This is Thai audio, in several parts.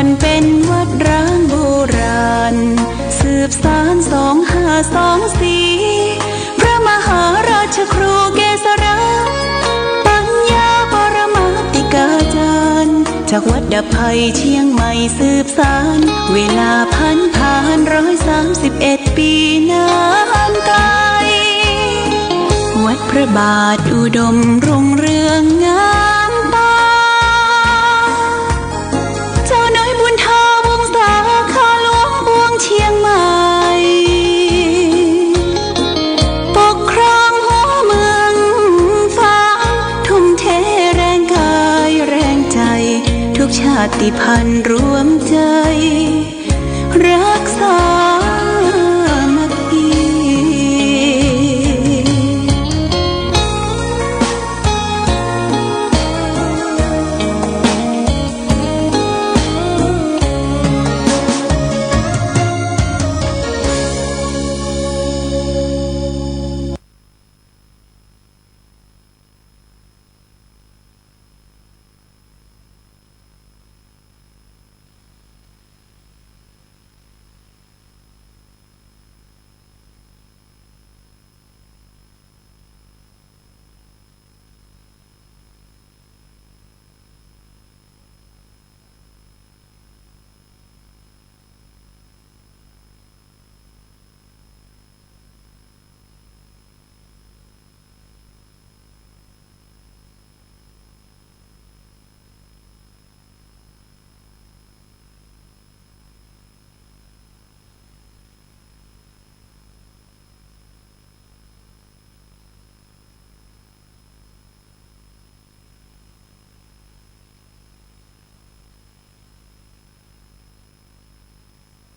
อนเป็นวัดร้างโบราณสืบสาน2524พระมหาราชครูเกษราปัญญาปรมาติกาจารย์จากวัดดับภัยเชียงใหม่สืบสานเวลาผ่าน131 ปีนานไกลวัดพระบาทอุดมรุ่งเรืองงามตาเจ้าน้อยบุญทาวงศาข้าหลวงปวงเชียงใหม่ปกครองหัวเมืองฟ้าทุ่มเทแรงกายแรงใจทุกชาติพันธุ์รวมใจรักษา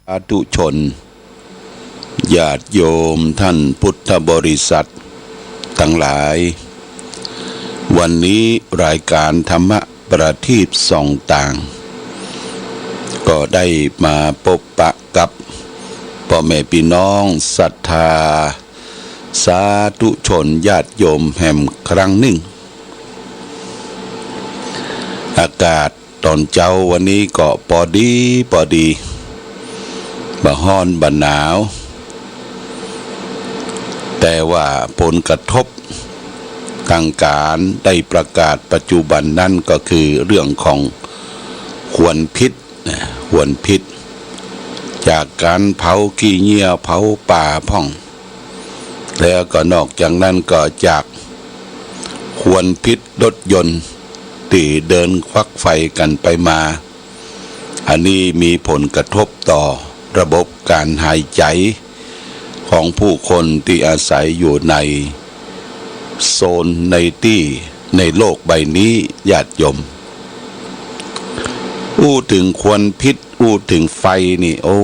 สาธุชนญาติโยมท่านพุทธบริษัททั้งหลายวันนี้รายการธรรมะประทีปส่องต่างก็ได้มาพบปะกับพ่อแม่พี่น้องศรัทธาสาธุชนญาติโยมแห่งครั้งหนึ่งอากาศตอนเช้าวันนี้ก็พอดีบ่ฮ้อนบ่หนาวแต่ว่าผลกระทบทางการได้ประกาศปัจจุบันนั้นก็คือเรื่องของควนพิษจากการเผาขี้เหี้ยเผาป่าพ่องแล้วก็นอกจากนั้นก็จากควนพิษรถยนต์ที่เดินควักไฟกันไปมาอันนี้มีผลกระทบต่อระบบการหายใจของผู้คนที่อาศัยอยู่ในโซนในโลกใบนี้ญาติโยมอู้ถึงควนพิษอู้ถึงไฟนี่โอ้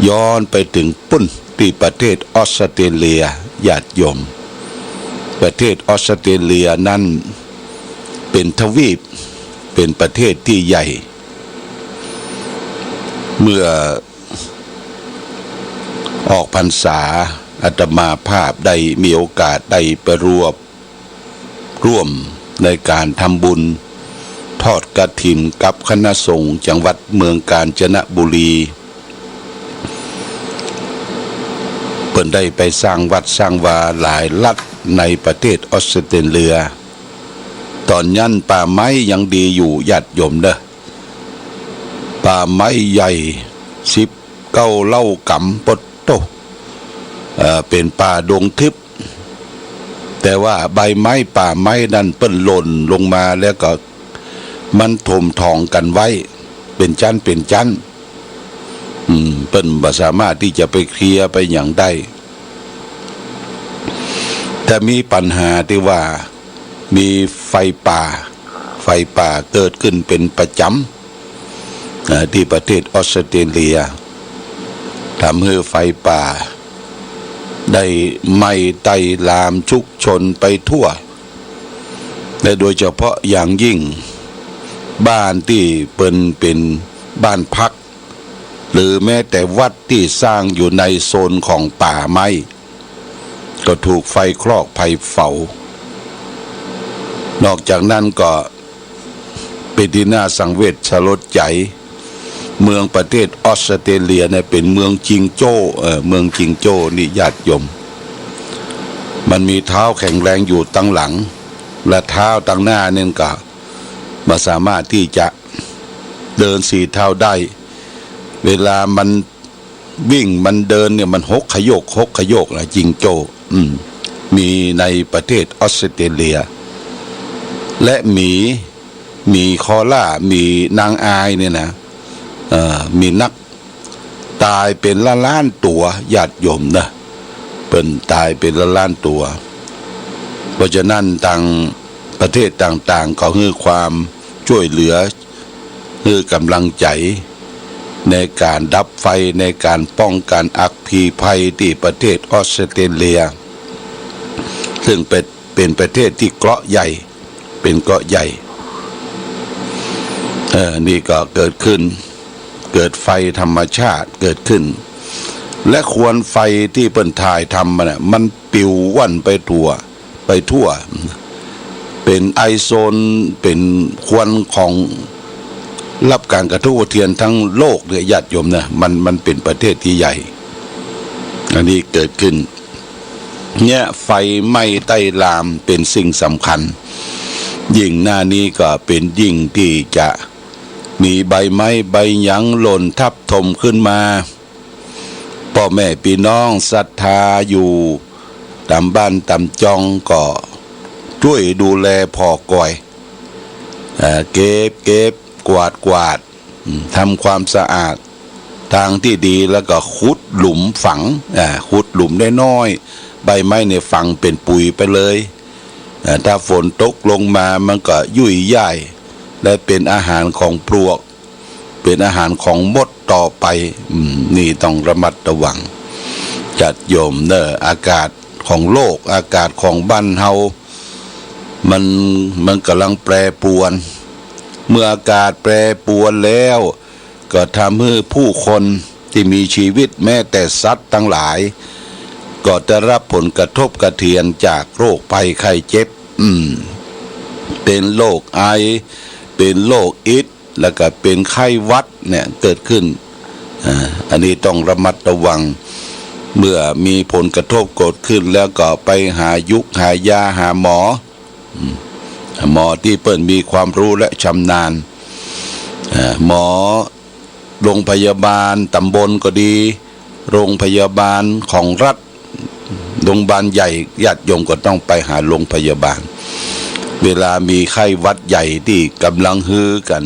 ย้อนไปถึงปุ้นที่ประเทศออสเตรเลียญาติโยมประเทศออสเตรเลียนั้นเป็นทวีปเป็นประเทศที่ใหญ่เมื่อออกพรรษาอาตมาภาพได้มีโอกาสได้ไปร่วมในการทำบุญทอดกฐินกับคณะสงฆ์จังหวัดเมืองกาญจนบุรีเพิ่นได้ไปสร้างวัดสร้างวาหลายลัดในประเทศออสเตรเลียตอนนั้นป่าไม้ยังดีอยู่ญาติโยมเด้อป่าไม้ใหญ่19 เล่ากำปดโตเป็นป่าดงทึบแต่ว่าใบไม้ป่าไม้นั้นเปิ้นหล่นลงมาแล้วก็มันถมทองกันไว้เป็นชั้นเปิ้นบ่สามารถที่จะไปเคลียร์ไปอย่างใดแต่มีปัญหาที่ว่ามีไฟป่าเกิดขึ้นเป็นประจำที่ประเทศออสเตรเลียทำให้ไฟป่าได้ไหม้ไต่ลามชุกชนไปทั่วและโดยเฉพาะอย่างยิ่งบ้านที่เป็นบ้านพักหรือแม้แต่วัดที่สร้างอยู่ในโซนของป่าไม้ก็ถูกไฟคลอกไฟเผานอกจากนั้นก็ เป็นที่น่าสังเวชสลดใจเมืองประเทศออสเตรเลียเนี่ยเป็นเมืองจิงโจ้เมืองจิงโจ้นี่ญาติโยมมันมีเท้าแข็งแรงอยู่ตั้งหลังและเท้าตั้งหน้าเนี่ยก็มาสามารถที่จะเดินสี่เท้าได้เวลามันวิ่งมันเดินเนี่ยมันหกขยกนะจิงโจ้มีในประเทศออสเตรเลียและหมีคอล่ามีนางอายเนี่ยนะมีนักตายเป็นล้านตัวญาติโยมนะเป็นตายเป็นล้านตัวเพราะฉะนั้นทางประเทศต่างๆก็ให้ความช่วยเหลือให้กำลังใจในการดับไฟในการป้องกันอัคคีภัยที่ประเทศออสเตรเลียซึ่งเป็นประเทศที่เกาะใหญ่เป็นเกาะใหญ่นี่ก็เกิดขึ้นเกิดไฟธรรมชาติเกิดขึ้นและควันไฟที่เปิ้นถ่ายทำมันปิวว่อนไปทั่วเป็นไอโซนเป็นควันของรับการกระทบกระเทือนทั้งโลกเลยญาติโยมนะมันเป็นประเทศที่ใหญ่อันนี้เกิดขึ้นเนี่ยไฟไหม้ใต้ลามเป็นสิ่งสำคัญยิ่งหน้านี้ก็เป็นยิ่งที่จะมีใบไม้ใบหยังหล่นทับถมขึ้นมาพ่อแม่พี่น้องศรัทธาอยู่ตามบ้านตามจองก็ช่วยดูแลพอก่อยเก็บกวาดทำความสะอาดทางที่ดีแล้วก็ขุดหลุมฝังขุดหลุมได้น้อยใบไม้ในฝังเป็นปุ๋ยไปเลยถ้าฝนตกลงมามันก็ยุ่ยย่ายและเป็นอาหารของปลวกเป็นอาหารของมดต่อไปนี่ต้องระมัดระวังจัดโยมอากาศของโลกอากาศของบ้านเฮามันกำลังแปรปรวนเมื่ออากาศแปรปรวนแล้วก็ทำให้ผู้คนที่มีชีวิตแม้แต่สัตว์ทั้งหลายก็จะรับผลกระทบกระเทือนจากโรคภัยไข้เจ็บเป็นโรคไอเป็นโรคอิดแล้วก็เป็นไข้หวัดเนี่ยเกิดขึ้นอันนี้ต้องระมัดระวังเมื่อมีผลกระทบเกิดขึ้นแล้วก็ไปหายาหาหมอที่เปิ้นมีความรู้และชำนาญหมอโรงพยาบาลตำบลก็ดีโรงพยาบาลของรัฐโรงพยาบาลใหญ่ญาติโยมก็ต้องไปหาโรงพยาบาลเวลามีไข้หวัดใหญ่ที่กำลังฮือกัน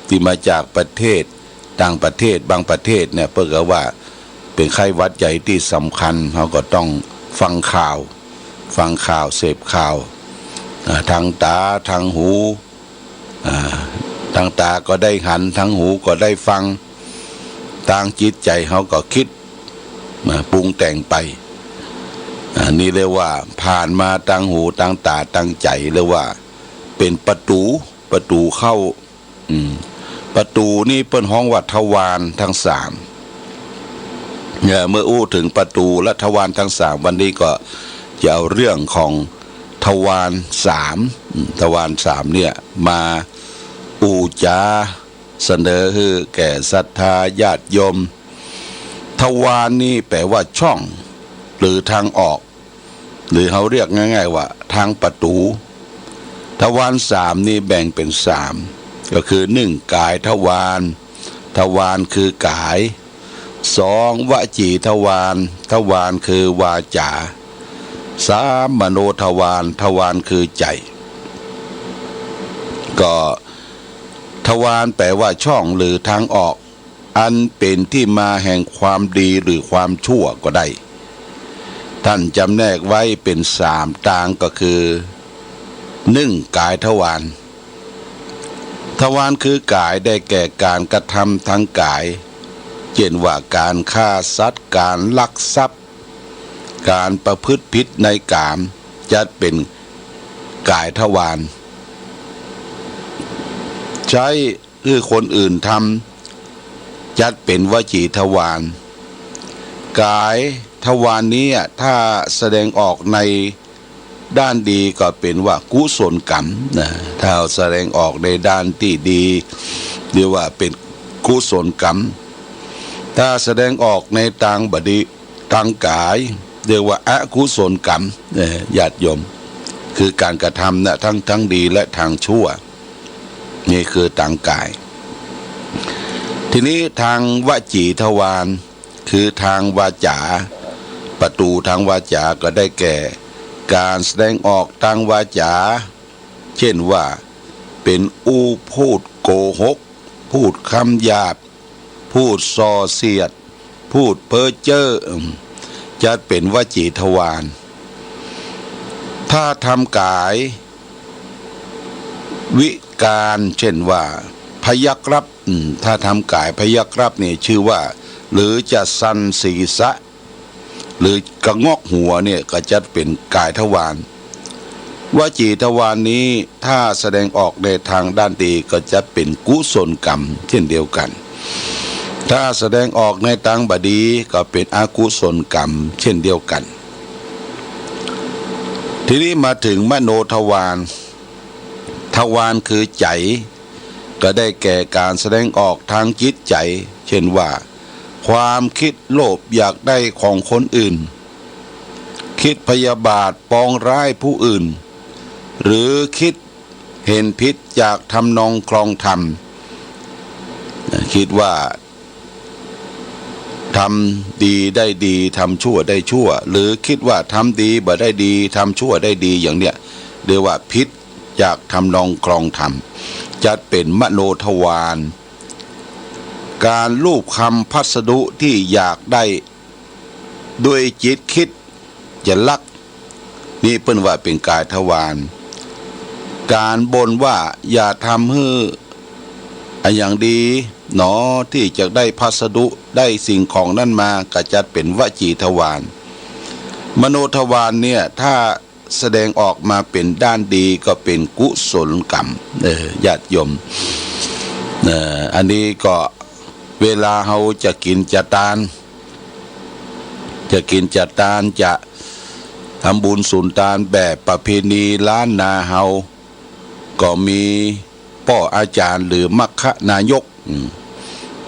ที่มาจากประเทศต่างประเทศบางประเทศเนี่ยเพื่อว่าเป็นไข้หวัดใหญ่ที่สำคัญเขาก็ต้องฟังข่าวเสพข่าวทางตาทางหูทางตาก็ได้หันทางหูก็ได้ฟังทางจิตใจเขาก็คิดปรุงแต่งไปนี่เรียกว่าผ่านมาทางหูทางตาทางใจเรียกว่าเป็นประตูเข้าประตูนี่เป็นห้องวัดทวารทั้งสามเนี่ยเมื่ออู้ถึงประตูและทวารทั้งสามวันนี้ก็จะเอาเรื่องของทวารสามเนี่ยมาอูจาเสนอให้แก่ศรัทธาญาติโยมทวารนี่แปลว่าช่องหรือทางออกหรือเขาเรียกง่ายๆว่าทางประตูทวารสามนี่แบ่งเป็นสามก็คือหนึ่งกายทวารคือกายสองวจีทวารคือวาจาสามมโนทวารคือใจก็ทวารแปลว่าช่องหรือทางออกอันเป็นที่มาแห่งความดีหรือความชั่วก็ได้ท่านจำแนกไว้เป็นสามทางก็คือหนึ่งกายทวารคือกายได้แก่การกระทำทางกายเช่นว่าการฆ่าสัตว์การลักทรัพย์การประพฤติผิดในกามจัดเป็นกายทวารใช้ให้คนอื่นทำจัดเป็นวจีทวารกายทวารนี้ถ้าแสดงออกใน ด้านดีก็เป็นว่ากุศลกรรมนะถ้าแสดงออกในด้านที่ดีเรียกว่าเป็นกุศลกรรมถ้าแสดงออกในทางบดีทางกายเรียกว่าอกุศลกรรมญาติโยมคือการกระทำนะทั้งดีและทางชั่วนี่คือทางกายทีนี้ทางวจีทวารคือทางวาจาประตูทางวาจาก็ได้แก่การแสดงออกทางวาจาเช่นว่าเป็นพูดโกหกพูดคำหยาบพูดส่อเสียดพูดเพ้อเจ้อจะเป็นวจีทวารถ้าทำกายวิการเช่นว่าพยักรับถ้าทำกายพยักรับนี่ชื่อว่าหรือจะสันศีรษะหรือกระงอกหัวเนี่ยก็จะเป็นกายทวารวจีทวารนี้ถ้าแสดงออกในทางด้านดีก็จะเป็นกุศลกรรมเช่นเดียวกันถ้าแสดงออกในทางบดีก็เป็นอกุศลกรรมเช่นเดียวกันทีนี้มาถึงมโนทวารทวารคือใจก็ได้แก่การแสดงออกทางจิตใจเช่นว่าความคิดโลภอยากได้ของคนอื่นคิดพยาบาทปองร้ายผู้อื่นหรือคิดเห็นผิดจากทำนองคลองธรรมคิดว่าทำดีได้ดีทำชั่วได้ชั่วหรือคิดว่าทำดีบ่ได้ดีทำชั่วได้ดีอย่างเนี้ยเรียกว่าพิษจากทำนองคลองธรรมจัดเป็นมโนทวารการลูบคำพัสดุที่อยากได้ด้วยจิตคิดจะลักนี่เปิ้นว่าเป็นกายทวารการบ่นว่าอย่าทำให้อย่างดีหนอที่จะได้พัสดุได้สิ่งของนั้นมาก็จัดเป็นวจีทวารมโนทวารเนี่ยถ้าแสดงออกมาเป็นด้านดีก็เป็นกุศลกรรมญาติโยมอันนี้ก็เวลาเราจะกินจะทานจะทำบุญสุนทานแบบประเพณีล้านนาเฮาก็มีพ่ออาจารย์หรือมัคคนายก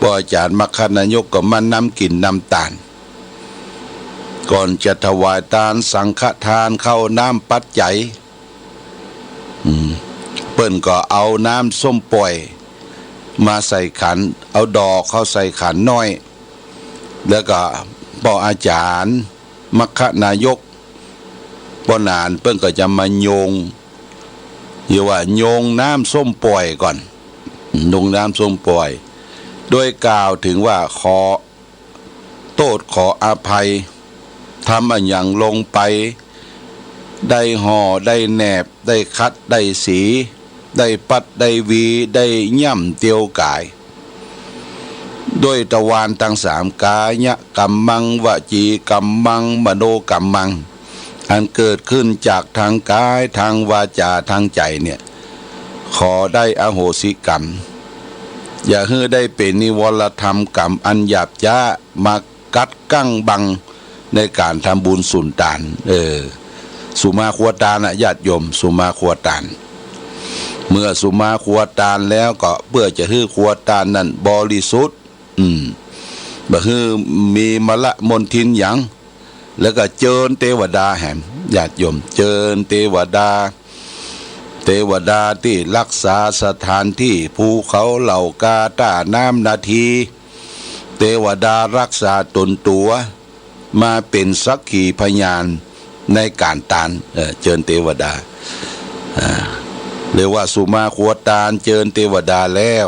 พ่ออาจารย์มัคคนายกก็มานำกินนำทานก่อนจะถวายทานสังฆทานเข้าน้ำปัจจัยเปิ้นก็เอาน้ำส้มป่อยมาใส่ขันเอาดอกเข้าใส่ขันน้อยแล้วก็พ่ออาจารย์มัคคนายกป้อนานเปิ้นก็จะมาโยงเรียกว่าโยงน้ำส้มป่อยก่อนโยงน้ำส้มป่อยโดยกล่าวถึงว่าขอโทษขออภัยทำอะไรอย่างลงไปได้ห่อได้แหนบได้คัดได้สีได้ปัดได้วีได้ย่ำเตียวกายด้วยทวารทั้งสามกายะกัมมังวจีกัมมังมโนกัมมังอันเกิดขึ้นจากทางกายทางวาจาทางใจเนี่ยขอได้อโหสิกรรมอย่าให้ได้เป็นนิวรธรรมกรรมอันหยาบช้ามากัดกั้งบังในการทำบุญสุนทานสุมาครัวตาลญาติโยมสุมาครัวตาลเมื่อสุมาครัวตาลแล้วก็เพื่อจะให้ครัวตาลนั้นบริสุทธิ์บ่ให้มีมละมนทินหยังแล้วก็เจิญเทวดาแห่งญาติโยมเจิญเทวดาที่รักษาสถานที่ภูเขาเหล่ากาตาน้ำนาทีเทวดารักษาตนตัวมาเป็นสักขีพยานในการตานเจิญเทวดาเรียกว่าสุมาครัวตาลเจิญเทวดาแล้ว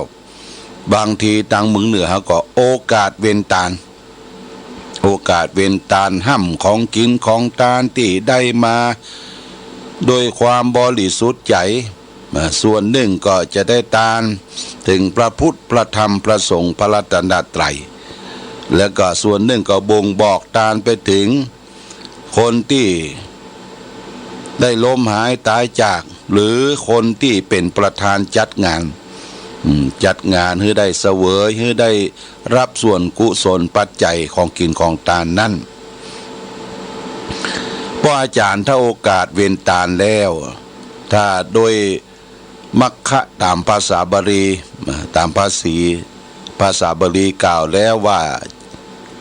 บางทีทางเมืองเหนือเขาก็โอกาสเว้นตาลห้ำของกินของทานที่ได้มาโดยความบริสุทธิ์ใจส่วนหนึ่งก็จะได้ทานถึงพระพุทธพระธรรมพระสงฆ์พระรัตนตรัยแล้วก็ส่วนหนึ่งก็บ่งบอกทานไปถึงคนที่ได้ล้มหายตายจากหรือคนที่เป็นประธานจัดงานให้ได้เสวยให้ได้รับส่วนกุศลปัจจัยของกินของทานนั้น เพราะอาจารย์ถ้าโอกาสเว้นตาลแล้วถ้าโดยมัคคะตามภาษาบาลีตามภาษาบาลีกล่าวแล้วว่า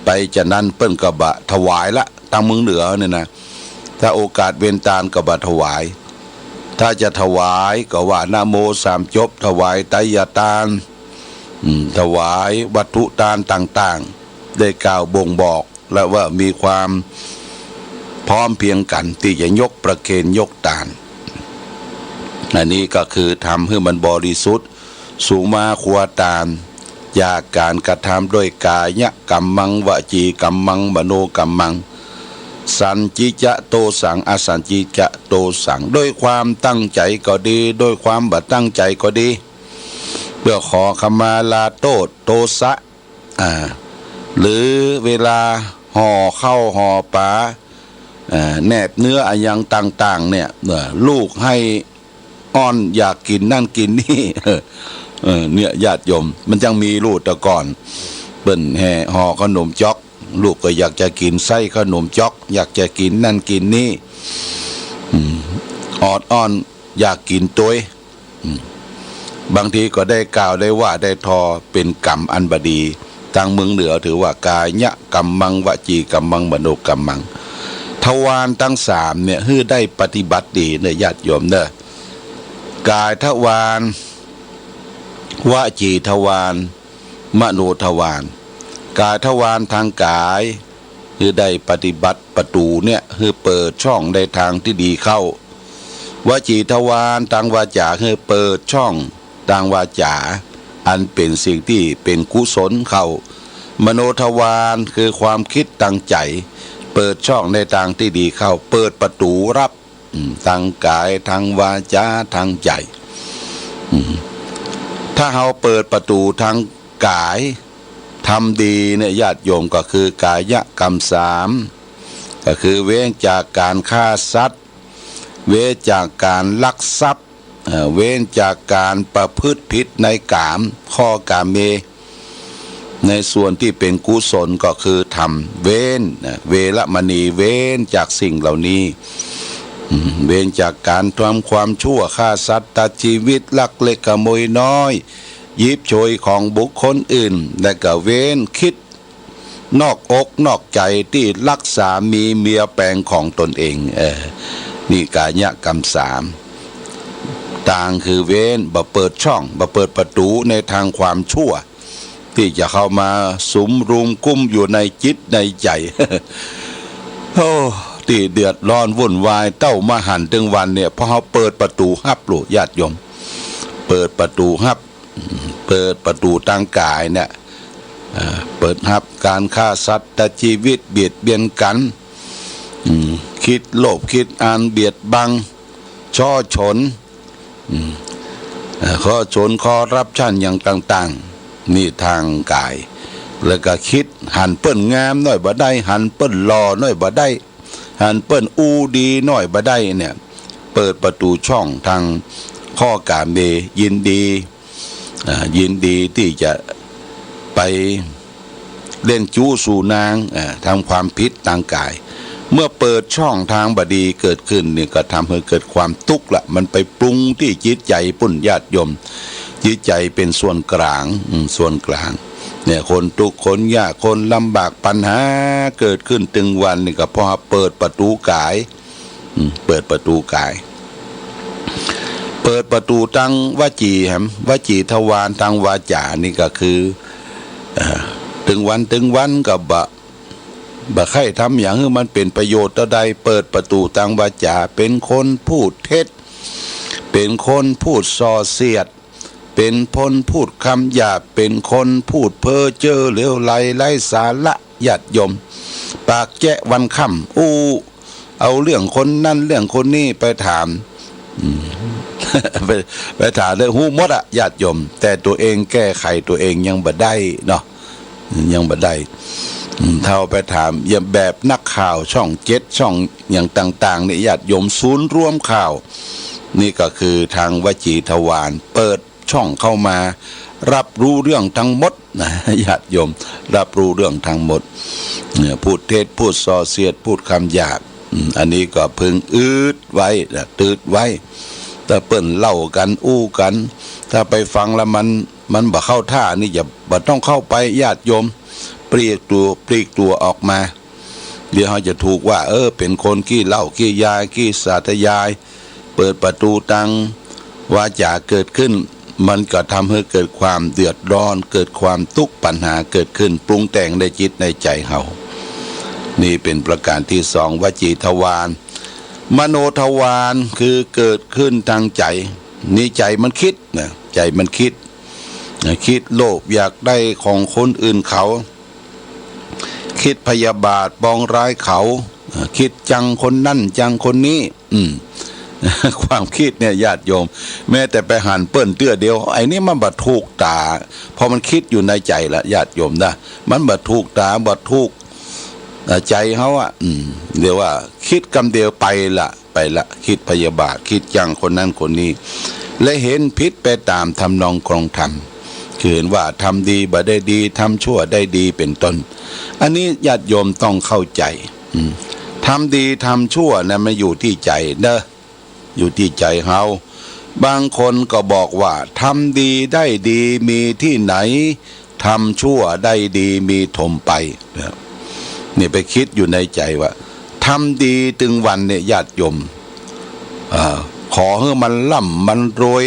ไปจะนั้นเปิ้นกบะถวายละทางเมืองเหนือเนี่ยนะถ้าโอกาสเว้นตาลกบะถวายถ้าจะถวายก็ว่านะโมสามจบถวายไตรยทานถวายวัตถุทานต่างๆได้กล่าวบ่งบอกและว่ามีความพร้อมเพียงกันที่จะยกประเคนยกทานอันนี้ก็คือทำให้มันบริสุทธิ์สุมาควตานจากการกระทำด้วยกายกรรมังวจีกรรมังมโนกรรมังสัญจิจะโตสังอสัญจิจะโตสังด้วยความตั้งใจก็ดีด้วยความบ่ตั้งใจก็ดีเพื่อขอขมาลาโทษโทสะหรือเวลาห่อเข้าห่อปลาแนบเนื้ออย่างต่างๆเนี่ยลูกให้อ้อนอยากกินนั่นกินนี่เนี่ยญาติโยมมันจังมีลูกแต่ก่อนเปิ้นแห่ห่อขนมจ๊อกลูกก็อยากจะกินไส้ขนมจ๊อกอยากจะกินนั่นกินนี่ออดอ้อนอยากกินตัวบางทีก็ได้กล่าวได้ว่าได้ทอเป็นกรรมอันบดีทางเมืองเหนือถือว่ากายะกรรมังวจีกรรมังมโนกรรมังทวารทั้งสามเนี่ยฮื้อได้ปฏิบัติดีเนี่ยญาติโยมเด้อกายทวารวจีทวารมโนทวารกายทวารทางกายคือได้ปฏิบัติประตูเนี่ยคือเปิดช่องในทางที่ดีเข้าวจีทวารทางวาจาคือเปิดช่องทางวาจาอันเป็นสิ่งที่เป็นกุศลเข้ามโนทวารคือความคิดตั้งใจเปิดช่องในทางที่ดีเข้าเปิดประตูรับทางกายทางวาจาทางใจถ้าเราเปิดประตูทางกายทำดีเนี่ยญาติโยมก็คือกายกรรมสามก็คือเว้นจากการฆ่าสัตว์เว้นจากการลักทรัพย์เว้นจากการประพฤติผิดในกามข้อกามเมในส่วนที่เป็นกุศลก็คือทำเว้นเวรมณีเว้นจากสิ่งเหล่านี้เว้นจากการทำความชั่วฆ่าสัตว์ตัดชีวิตลักเล็กขโมยน้อยยิบโชยของบุคคลอื่นและก็เว้นคิดนอกอกนอกใจที่รักษามีเมียแปลงของตนเองนี่กายกรรมสามต่างคือเว้นบ่เปิดช่องบ่เปิดประตูในทางความชั่วที่จะเข้ามาสุมรุมกุ้มอยู่ในจิตในใจ โอ้ที่เดือดร้อนวุ่นวายเต้ามาหันถึงวันเนี่ยพอเขาเปิดประตูฮับลูกญาติโยมเปิดประตูฮับเปิดประตูทางกายเนี่ยเปิดฮับการฆ่าสัตว์แต่ชีวิตเบียดเบียนกันคิดโลภคิดอันเบียดบังช่อฉนข้อฉนคอรับชั่นอย่างต่างๆนี่ทางกายแล้วก็คิดหันเปิ้นงามน้อยบ่ได้หันเปิ้นหล่อน้อยบ่ได้หันเปิ้นอู้ดีน้อยบ่ได้เนี่ยเปิดประตูช่องทางข้อกามเมยินดีที่จะไปเล่นจู้สู่นางทำความผิดทางกายเมื่อเปิดช่องทางบดีเกิดขึ้นเนี่ยก็ทำให้เกิดความทุกข์ละมันไปปรุงที่จิตใจปุ่นญาติโยมจิตใจเป็นส่วนกลางเนี่ยคนทุกข์คนยากคนลำบากปัญหาเกิดขึ้นถึงวันนี่ก็เพราะเปิดประตูกายเปิดประตูกายเปิดประตูทางวจีทวารทางวาจานี่ก็คือถึงวันกับบะไข่ทำอย่างให้มันเป็นประโยชน์ต่อใดเปิดประตูทางวาจาเป็นคนพูดเท็จเป็นคนพูดส่อเสียดเป็นคนพูดคำหยาบเป็นคนพูดเพ้อเจ้อเลวไหลไร้สาระญาติโยมปากแจ้วันค่ำเอาเรื่องคนนั่นเรื่องคนนี้ไปถามไปถามเลยหูหมดอะญาติโยมแต่ตัวเองแก้ไขตัวเองยังบ่ได้เนาะยังบ่ได้เท่าไปถามอย่างแบบนักข่าวช่อง7ช่องอย่างต่างๆเนี่ยญาติโยมศูนย์รวมข่าวนี่ก็คือทางวจีทวารเปิดช่องเข้ามารับรู้เรื่องทั้งหมดนะญาติโยมรับรู้เรื่องทั้งหมดเนี่ยพูดเท็จพูดส่อเสียดพูดคำหยาบ อันนี้ก็พึงอืดไว้ตืดไว้ถ้าเปิ้นเล่ากันอู้กัน ถ้าไปฟังแล้วมันบ่เข้าท่านี่อย่าบ่ต้องเข้าไปญาติโยมปลีกตัวออกมาเดี๋ยวเขาจะถูกว่าเป็นคนขี้เหล้าขี้ยาขี้สาธยายเปิดประตูตังวาจาเกิดขึ้นมันก็ทำให้เกิดความเดือดร้อนเกิดความทุกข์ปัญหาเกิดขึ้นปรุงแต่งในจิตในใจเฮานี่เป็นประการที่สองวจีทวารมโนทวารคือเกิดขึ้นทางใจนี่ใจมันคิดนะใจมันคิดโลภอยากได้ของคนอื่นเขาคิดพยาบาทปองร้ายเขาคิดจังคนนั่นจังคนนี้ความคิดเนี่ยญาติโยมแม้แต่ไปหันเปิ้นเตื้อเดียวไอ้นี่มันบ่ถูกตาพอมันคิดอยู่ในใจละญาติโยมนะมันบ่ถูกตาบ่ถูกใจเขาเรียกว่าคิดคำเดียวไปละคิดพยาบาทคิดจังคนนั้นคนนี้และเห็นผิดไปตามทำนองครองธรรมคือเห็นว่าทำดีบ่ได้ดีทำชั่วได้ดีเป็นต้นอันนี้ญาติโยมต้องเข้าใจทำดีทำชั่วนะมันอยู่ที่ใจเด้ออยู่ที่ใจเฮาบางคนก็บอกว่าทำดีได้ดีมีที่ไหนทำชั่วได้ดีมีถมไปนี่ไปคิดอยู่ในใจว่าทำดีถึงวันเนี่ยญาติโยมขอให้มันร่ำมันรวย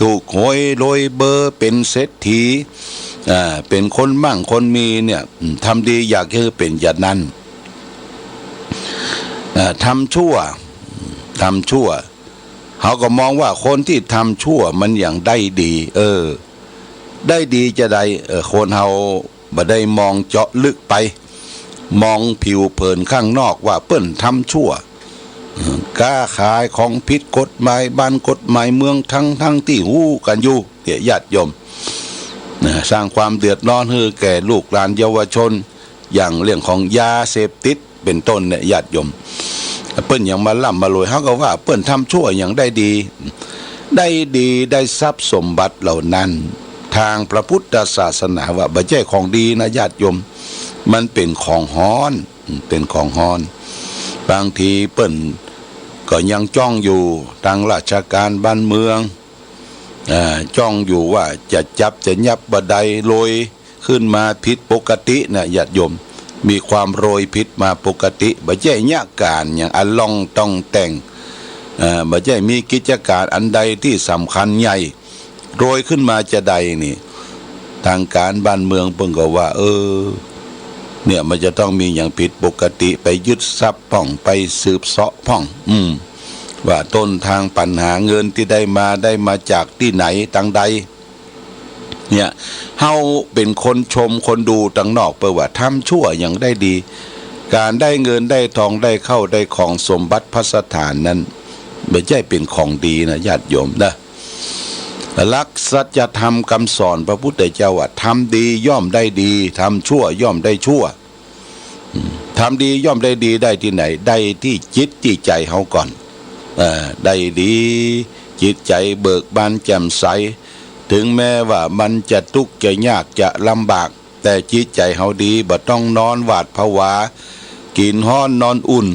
ถูกหวยรวยเบอร์เป็นเศรษฐีเป็นคนมั่งคนมีเนี่ยทำดีอยากให้เป็นอย่างนั้นทำชั่วเขาก็มองว่าคนที่ทำชั่วมันอย่างได้ดีได้ดีจะได้คนเฮาบ่ได้มองเจาะลึกไปมองผิวเผินข้างนอกว่าเปิ้นทำชั่วค้าขายของผิดกฎหมายบ้านกฎหมายเมืองทั้งที่ฮู้กันอยู่ญาติโยมสร้างความเดือดร้อนให้แก่ลูกหลานเยาวชนอย่างเรื่องของยาเสพติดเป็นต้นเนี่ยญาติโยมเปิ้นอย่างมาล่ำมารวยเขาก็ว่าเปิ้นทำชั่วอย่างได้ดีได้ทรัพย์สมบัติเหล่านั้นทางพระพุทธศาสนาว่าบ่ใช่ของดีนะญาติโยมมันเป็นของฮ้อนบางทีเปิ้นก็ยังจ้องอยู่ทางราชการบ้านเมืองจ้องอยู่ว่าจะจับจะยับบ่ได้โรยขึ้นมาผิดปกตินะญาติโยมมีความโรยผิดมาปกติบ่ใช่ยะการอย่างอันลองต้องแต่งบ่ใช่มีกิจการอันใดที่สำคัญใหญ่โรยขึ้นมาจะใดนี่ทางการบ้านเมืองเพิ่นก็ว่าเนี่ยมันจะต้องมีอย่างผิดปกติไปยึดทรัพย์พ่องไปสืบเสาะพ่องว่าต้นทางปัญหาเงินที่ได้มาจากที่ไหนทางใดเนี่ยเฮาเป็นคนชมคนดูต่างนอกเปิดว่าทำชั่วอย่างได้ดีการได้เงินได้ทองได้เข้าได้ของสมบัติพัสถานนั้นไม่ใช่เป็นของดีนะญาติโยมนะหลักสัจธรรมคำสอนพระพุทธเจ้าว่าทำดีย่อมได้ดีทำชั่วย่อมได้ชั่วทำดีย่อมได้ดีได้ที่ไหนได้ที่จิตที่ใจเฮาก่อนได้ดีจิตใจเบิกบานแจ่มใสถึงแม้ว่ามันจะทุกข์จะยากจะลำบากแต่จิตใจเฮาดีบ่ต้องนอนหวาดผวากินฮ้อนนอนอุ่น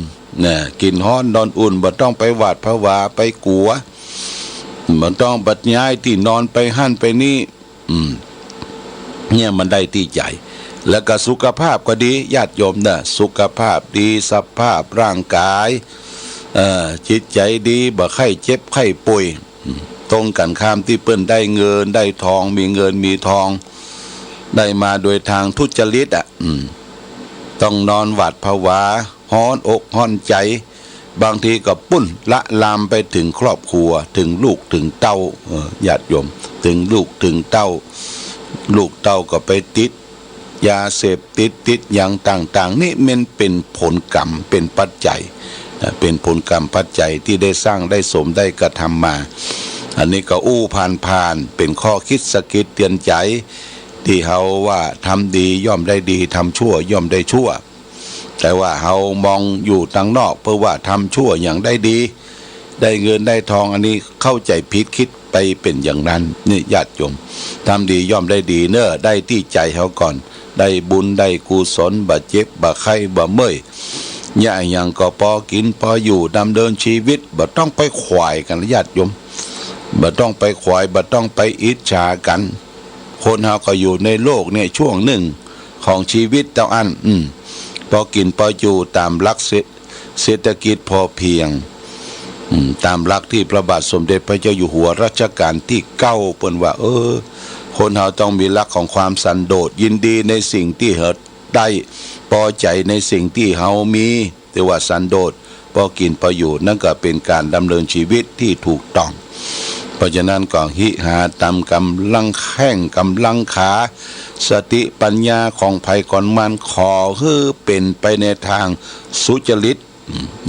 กินฮ้อนนอนอุ่นบ่ต้องไปหวาดผวาไปกลัวมันต้องบัดย้ายที่นอนไปหั่นไปนี่เนี่ยมันได้ที่ใจแล้วก็สุขภาพก็ดีญาติโยมนะสุขภาพดีสภาพร่างกายจิตใจดีบ่ไข้เจ็บไข้ป่วยตรงกันข้ามที่เปิ้นได้เงินได้ทองมีเงินมีทองได้มาโดยทางทุจริตต้องนอนหวาดผวาฮ้อนอกฮ้อนใจบางทีก็ปุ้นละลามไปถึงครอบครัวถึงลูกถึงเต้าญาติโยมถึงลูกถึงเต้าลูกเต้าก็ไปติดยาเสพติดอย่างต่างๆนี่มันเป็นผลกรรมเป็นปัจจัยเป็นผลกรรมปัจจัยที่ได้สร้างได้สมได้กระทำมาอันนี้ก็ผ่านเป็นข้อคิดสะกิดเตือนใจที่เฮาว่าทำดีย่อมได้ดีทำชั่วย่อมได้ชั่วแต่ว่าเฮามองอยู่ทางนอกเพื่อว่าทำชั่วอย่างได้ดีได้เงินได้ทองอันนี้เข้าใจผิดคิดไปเป็นอย่างนั้นนี่ญาติโยมทำดีย่อมได้ดีเน้อได้ที่ใจเฮาก่อนได้บุญได้กุศลบ่เจ็บบ่ไข้บ่เมื่อย อย่าอย่างก็พอกินพออยู่ดำเนินชีวิตบ่ต้องไปขวายกันญาติโยมบ่ต้องไปขวายบ่ต้องไปอิจฉากันคนเฮาก็อยู่ในโลกเนี่ยช่วงหนึ่งของชีวิตเจ้าอันพอกินพออยู่ตามหลักเศรษฐกิจพอเพียงตามหลักที่พระบาทสมเด็จพระเจ้าอยู่หัวรัชกาลที่9เปิ้นว่าคนเฮาต้องมีหลักของความสันโดษยินดีในสิ่งที่เฮาได้พอใจในสิ่งที่เฮามีแต่ว่าสันโดษพอกินพออยู่นั่นก็เป็นการดำเนินชีวิตที่ถูกต้องเพราะฉะนั้นก็หิหาตามกำลังแข้งกำลังขาสติปัญญาของภัยก่อนมันขอให้เป็นไปในทางสุจริต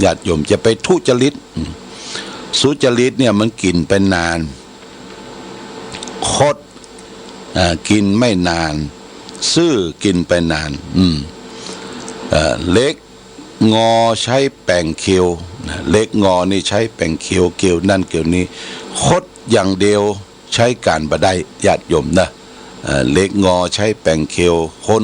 ญาติโยมจะไปทุจริตสุจริตเนี่ยมันกินไปนานคดกินไม่นานซื่อกินไปนานเล็กงอใช้แป้งเคียวเล็กงอนี่ใช้แป้งเคียวเกี่ยวนั่นเกี่ยวนี้คดอย่างเดียวใช้การบ่ได้ญาติโยมนะเล็กงอใช้แป้งเคียวคน